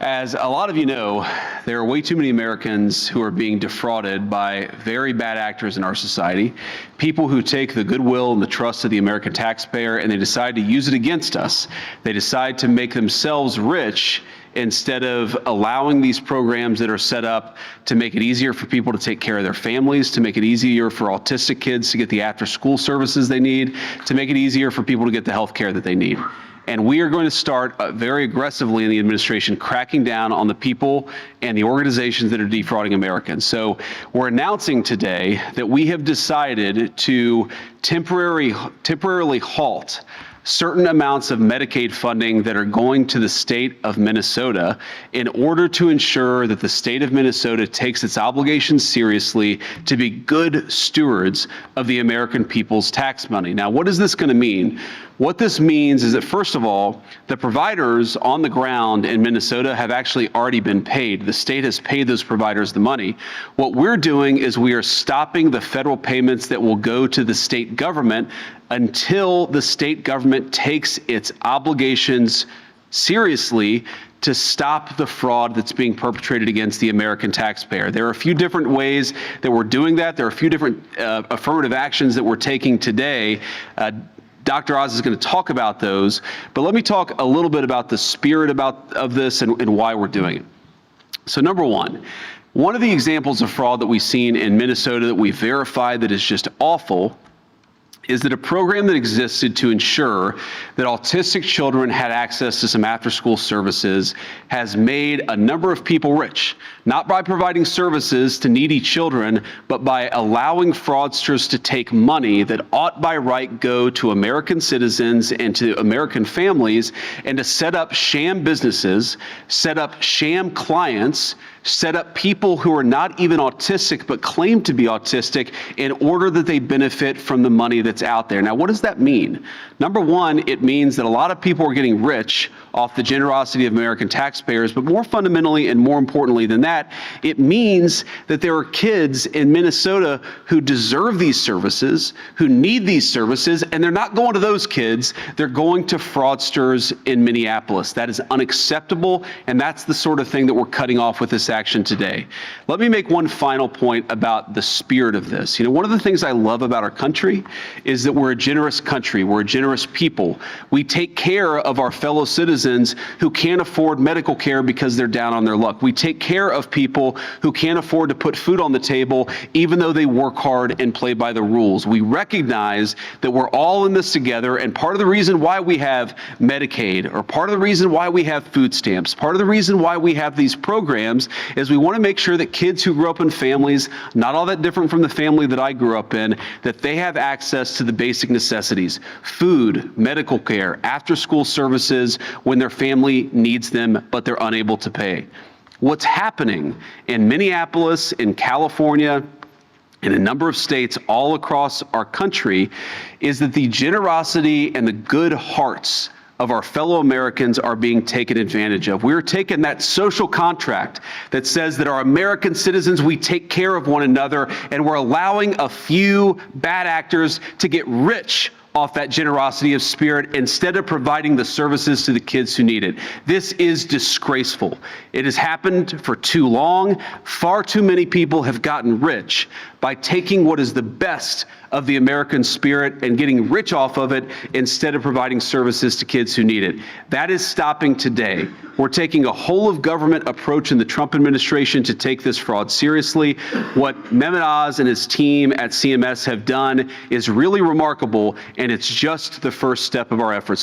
As a lot of you know, there are way too many Americans who are being defrauded by very bad actors in our society, people who take the goodwill and the trust of the American taxpayer and they decide to use it against us. They decide to make themselves rich instead of allowing these programs that are set up to make it easier for people to take care of their families, to make it easier for autistic kids to get the after-school services they need, to make it easier for people to get the health care that they need. And we are going to start very aggressively in the administration cracking down on the people and the organizations that are defrauding Americans. So we're announcing today that we have decided to temporarily halt certain amounts of Medicaid funding that are going to the state of Minnesota in order to ensure that the state of Minnesota takes its obligations seriously to be good stewards of the American people's tax money. Now, what is this going to mean? What this means is that, first of all, the providers on the ground in Minnesota have actually already been paid. The state has paid those providers the money. What we're doing is we are stopping the federal payments that will go to the state government until the state government takes its obligations seriously to stop the fraud that's being perpetrated against the American taxpayer. There are a few different ways that we're doing that. There are a few different affirmative actions that we're taking today. Dr. Oz is going to talk about those, but let me talk a little bit about the spirit of this and why we're doing it. So number one of the examples of fraud that we've seen in Minnesota that we've verified that is just awful is that a program that existed to ensure that autistic children had access to some after-school services has made a number of people rich, not by providing services to needy children, but by allowing fraudsters to take money that ought by right go to American citizens and to American families and to set up sham businesses, set up sham clients, set up people who are not even autistic but claim to be autistic in order that they benefit from the money that's out there. Now, what does that mean? Number one, it means that a lot of people are getting rich off the generosity of American taxpayers, but more fundamentally and more importantly than that, it means that there are kids in Minnesota who deserve these services, who need these services, and they're not going to those kids, they're going to fraudsters in Minneapolis. That is unacceptable, and that's the sort of thing that we're cutting off with this action today. Let me make one final point about the spirit of this. You know, one of the things I love about our country is that we're a generous country, we're a generous people. We take care of our fellow citizens who can't afford medical care because they're down on their luck. We take care of people who can't afford to put food on the table even though they work hard and play by the rules. We recognize that we're all in this together, and part of the reason why we have Medicaid, or part of the reason why we have food stamps, part of the reason why we have these programs is we want to make sure that kids who grew up in families not all that different from the family that I grew up in, that they have access to the basic necessities: food, medical care, after-school services when their family needs them but they're unable to pay. What's happening in Minneapolis, in California, in a number of states all across our country is that the generosity and the good hearts of our fellow Americans are being taken advantage of. We're taking that social contract that says that our American citizens, we take care of one another, and we're allowing a few bad actors to get rich off that generosity of spirit instead of providing the services to the kids who need it. This is disgraceful. It has happened for too long. Far too many people have gotten rich by taking what is the best of the American spirit and getting rich off of it instead of providing services to kids who need it. That is stopping today. We're taking a whole of government approach in the Trump administration to take this fraud seriously. What Mehmet Oz and his team at CMS have done is really remarkable, and it's just the first step of our efforts.